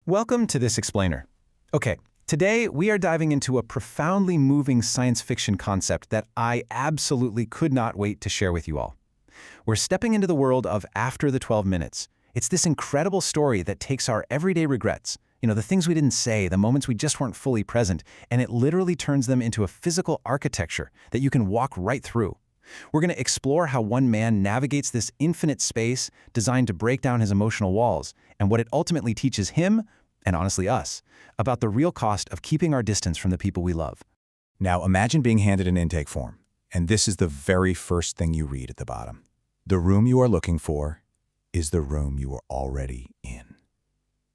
Welcome to this explainer. Okay, today we are diving into a profoundly moving science fiction concept that I absolutely could not wait to share with you all. We're stepping into the world of After the 12 Minutes. It's this incredible story that takes our everyday regrets, the things we didn't say, the moments we just weren't fully present, and it literally turns them into a physical architecture that you can walk right through. We're going to explore how one man navigates this infinite space designed to break down his emotional walls, and what it ultimately teaches him, and honestly us, about the real cost of keeping our distance from the people we love. Now imagine being handed an intake form, and this is the very first thing you read at the bottom. The room you are looking for is the room you are already in.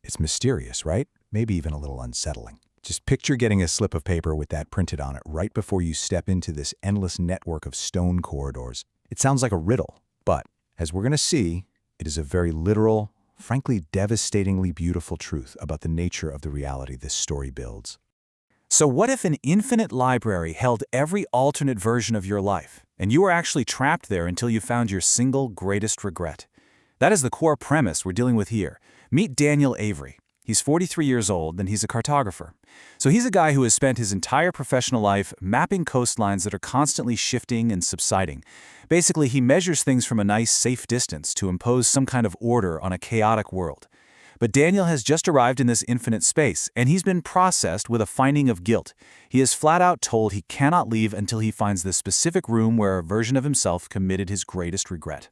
It's mysterious, right? Maybe even a little unsettling. Just picture getting a slip of paper with that printed on it right before you step into this endless network of stone corridors. It sounds like a riddle, but as we're going to see, it is a very literal, frankly devastatingly beautiful truth about the nature of the reality this story builds. So what if an infinite library held every alternate version of your life, and you were actually trapped there until you found your single greatest regret? That is the core premise we're dealing with here. Meet Daniel Avery. He's 43 years old, and he's a cartographer. So he's a guy who has spent his entire professional life mapping coastlines that are constantly shifting and subsiding. Basically, he measures things from a nice, safe distance to impose some kind of order on a chaotic world. But Daniel has just arrived in this infinite space, and he's been processed with a finding of guilt. He is flat out told he cannot leave until he finds the specific room where a version of himself committed his greatest regret.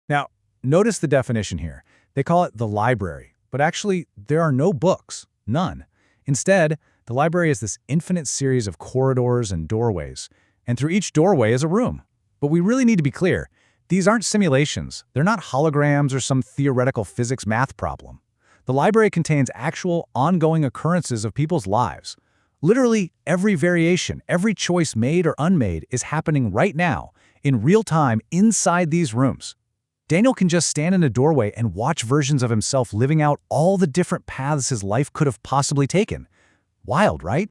Now, notice the definition here. They call it the library. But actually, there are no books, none. Instead, the library is this infinite series of corridors and doorways, and through each doorway is a room. But we really need to be clear, these aren't simulations. They're not holograms or some theoretical physics math problem. The library contains actual, ongoing occurrences of people's lives. Literally, every variation, every choice made or unmade is happening right now, in real time, inside these rooms. Daniel can just stand in a doorway and watch versions of himself living out all the different paths his life could have possibly taken. Wild, right?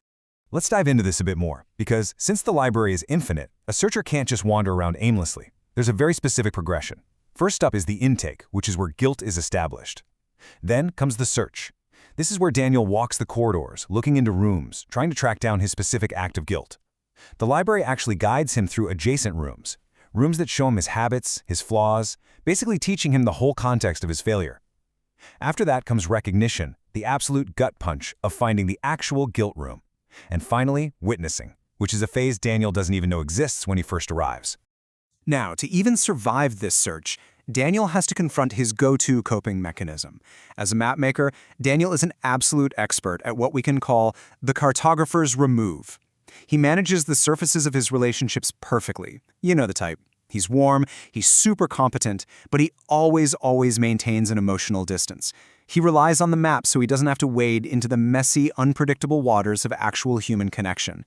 Let's dive into this a bit more, because since the library is infinite, a searcher can't just wander around aimlessly. There's a very specific progression. First up is the intake, which is where guilt is established. Then comes the search. This is where Daniel walks the corridors, looking into rooms, trying to track down his specific act of guilt. The library actually guides him through adjacent rooms that show him his habits, his flaws, basically teaching him the whole context of his failure. After that comes recognition, the absolute gut punch of finding the actual guilt room. And finally, witnessing, which is a phase Daniel doesn't even know exists when he first arrives. Now, to even survive this search, Daniel has to confront his go-to coping mechanism. As a mapmaker, Daniel is an absolute expert at what we can call the cartographer's remove. He manages the surfaces of his relationships perfectly. You know the type. He's warm, he's super competent, but he always maintains an emotional distance. He relies on the map so he doesn't have to wade into the messy, unpredictable waters of actual human connection.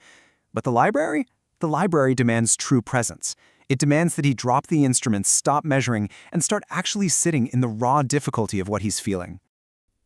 But the library? The library demands true presence. It demands that he drop the instruments, stop measuring, and start actually sitting in the raw difficulty of what he's feeling.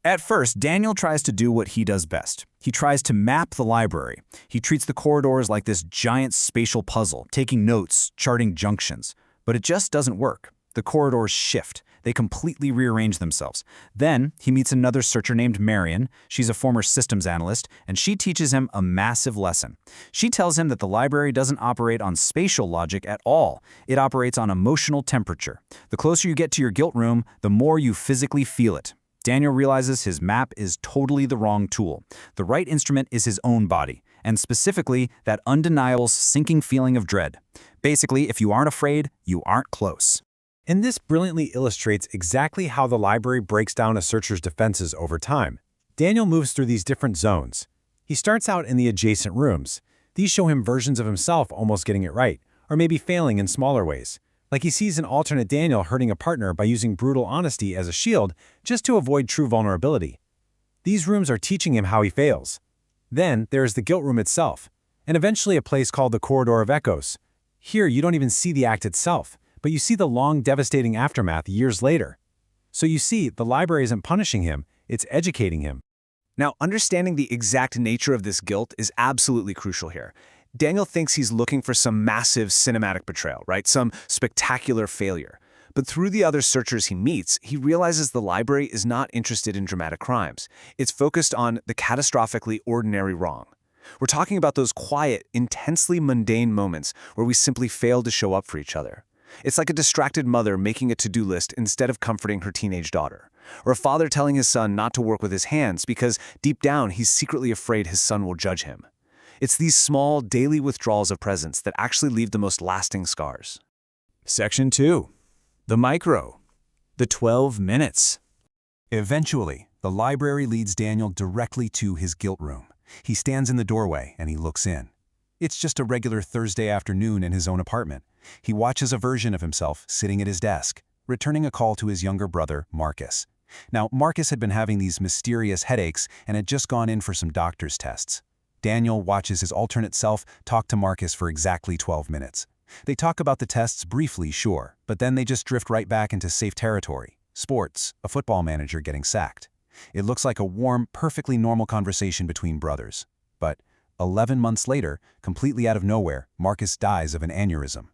At first, Daniel tries to do what he does best. He tries to map the library. He treats the corridors like this giant spatial puzzle, taking notes, charting junctions. But it just doesn't work. The corridors shift. They completely rearrange themselves. Then, he meets another searcher named Marion. She's a former systems analyst, and she teaches him a massive lesson. She tells him that the library doesn't operate on spatial logic at all. It operates on emotional temperature. The closer you get to your guilt room, the more you physically feel it. Daniel realizes his map is totally the wrong tool. The right instrument is his own body, and specifically, that undeniable sinking feeling of dread. Basically, if you aren't afraid, you aren't close. And this brilliantly illustrates exactly how the library breaks down a searcher's defenses over time. Daniel moves through these different zones. He starts out in the adjacent rooms. These show him versions of himself almost getting it right, or maybe failing in smaller ways. Like he sees an alternate Daniel hurting a partner by using brutal honesty as a shield just to avoid true vulnerability. These rooms are teaching him how he fails. Then there is the guilt room itself, and eventually a place called the Corridor of Echoes. Here you don't even see the act itself, but you see the long, devastating aftermath years later. So you see, the library isn't punishing him, it's educating him. Now, understanding the exact nature of this guilt is absolutely crucial here. Daniel thinks he's looking for some massive cinematic betrayal, right? Some spectacular failure. But through the other searchers he meets, he realizes the library is not interested in dramatic crimes. It's focused on the catastrophically ordinary wrong. We're talking about those quiet, intensely mundane moments where we simply fail to show up for each other. It's like a distracted mother making a to-do list instead of comforting her teenage daughter, or a father telling his son not to work with his hands because deep down he's secretly afraid his son will judge him. It's these small, daily withdrawals of presence that actually leave the most lasting scars. Section 2. The micro. The 12 minutes. Eventually, the library leads Daniel directly to his guilt room. He stands in the doorway and he looks in. It's just a regular Thursday afternoon in his own apartment. He watches a version of himself sitting at his desk, returning a call to his younger brother, Marcus. Now, Marcus had been having these mysterious headaches and had just gone in for some doctor's tests. Daniel watches his alternate self talk to Marcus for exactly 12 minutes. They talk about the tests briefly, sure, but then they just drift right back into safe territory. Sports, a football manager getting sacked. It looks like a warm, perfectly normal conversation between brothers. But 11 months later, completely out of nowhere, Marcus dies of an aneurysm.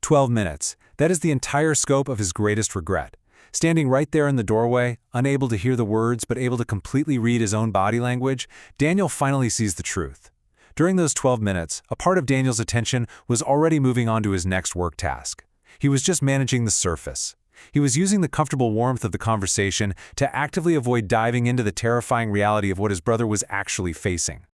12 minutes. That is the entire scope of his greatest regret. Standing right there in the doorway, unable to hear the words but able to completely read his own body language, Daniel finally sees the truth. During those 12 minutes, a part of Daniel's attention was already moving on to his next work task. He was just managing the surface. He was using the comfortable warmth of the conversation to actively avoid diving into the terrifying reality of what his brother was actually facing.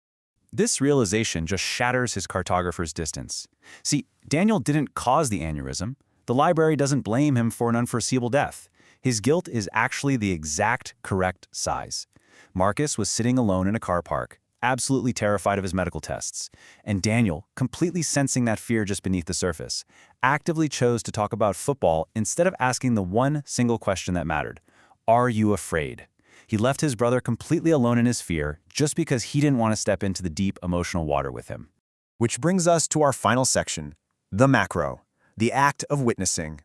This realization just shatters his cartographer's distance. See, Daniel didn't cause the aneurysm. The library doesn't blame him for an unforeseeable death. His guilt is actually the exact correct size. Marcus was sitting alone in a car park, absolutely terrified of his medical tests, and Daniel, completely sensing that fear just beneath the surface, actively chose to talk about football instead of asking the one single question that mattered: are you afraid? He left his brother completely alone in his fear just because he didn't want to step into the deep emotional water with him. Which brings us to our final section, the macro, the act of witnessing.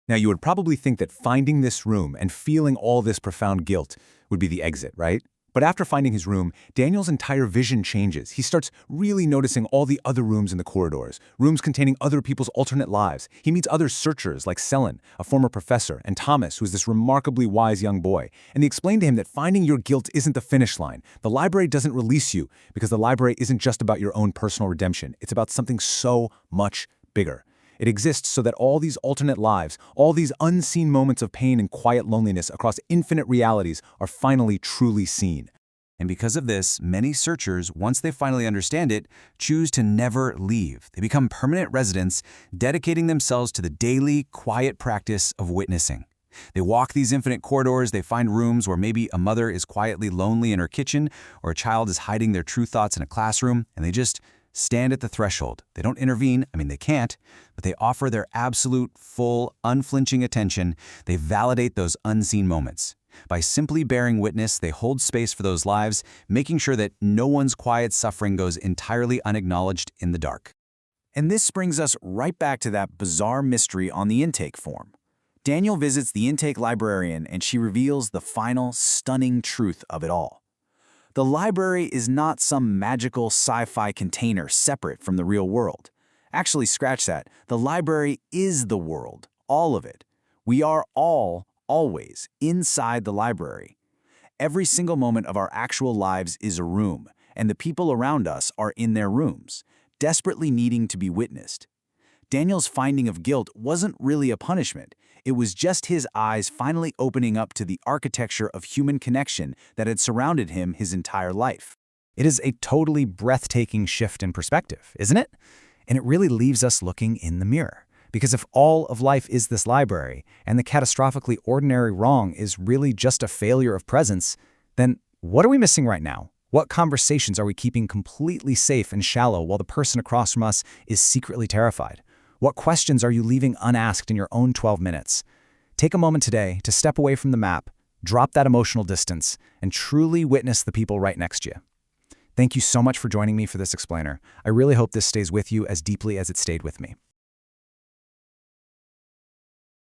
Now, you would probably think that finding this room and feeling all this profound guilt would be the exit, right? But after finding his room, Daniel's entire vision changes. He starts really noticing all the other rooms in the corridors, rooms containing other people's alternate lives. He meets other searchers like Selin, a former professor, and Thomas, who's this remarkably wise young boy. And they explain to him that finding your guilt isn't the finish line. The library doesn't release you because the library isn't just about your own personal redemption. It's about something so much bigger. It exists so that all these alternate lives, all these unseen moments of pain and quiet loneliness across infinite realities are finally truly seen. And because of this, many searchers, once they finally understand it, choose to never leave. They become permanent residents, dedicating themselves to the daily, quiet practice of witnessing. They walk these infinite corridors, they find rooms where maybe a mother is quietly lonely in her kitchen, or a child is hiding their true thoughts in a classroom, and they just stand at the threshold. They don't intervene, they can't, but they offer their absolute, full, unflinching attention. They validate those unseen moments. By simply bearing witness, they hold space for those lives, making sure that no one's quiet suffering goes entirely unacknowledged in the dark. And this brings us right back to that bizarre mystery on the intake form. Daniel visits the intake librarian and she reveals the final, stunning truth of it all. The library is not some magical sci-fi container separate from the real world. Actually, scratch that. The library is the world, all of it. We are all, always, inside the library. Every single moment of our actual lives is a room, and the people around us are in their rooms, desperately needing to be witnessed. Daniel's finding of guilt wasn't really a punishment. It was just his eyes finally opening up to the architecture of human connection that had surrounded him his entire life. It is a totally breathtaking shift in perspective, isn't it? And it really leaves us looking in the mirror. Because if all of life is this library, and the catastrophically ordinary wrong is really just a failure of presence, then what are we missing right now? What conversations are we keeping completely safe and shallow while the person across from us is secretly terrified? What questions are you leaving unasked in your own 12 minutes? Take a moment today to step away from the map, drop that emotional distance, and truly witness the people right next to you. Thank you so much for joining me for this explainer. I really hope this stays with you as deeply as it stayed with me.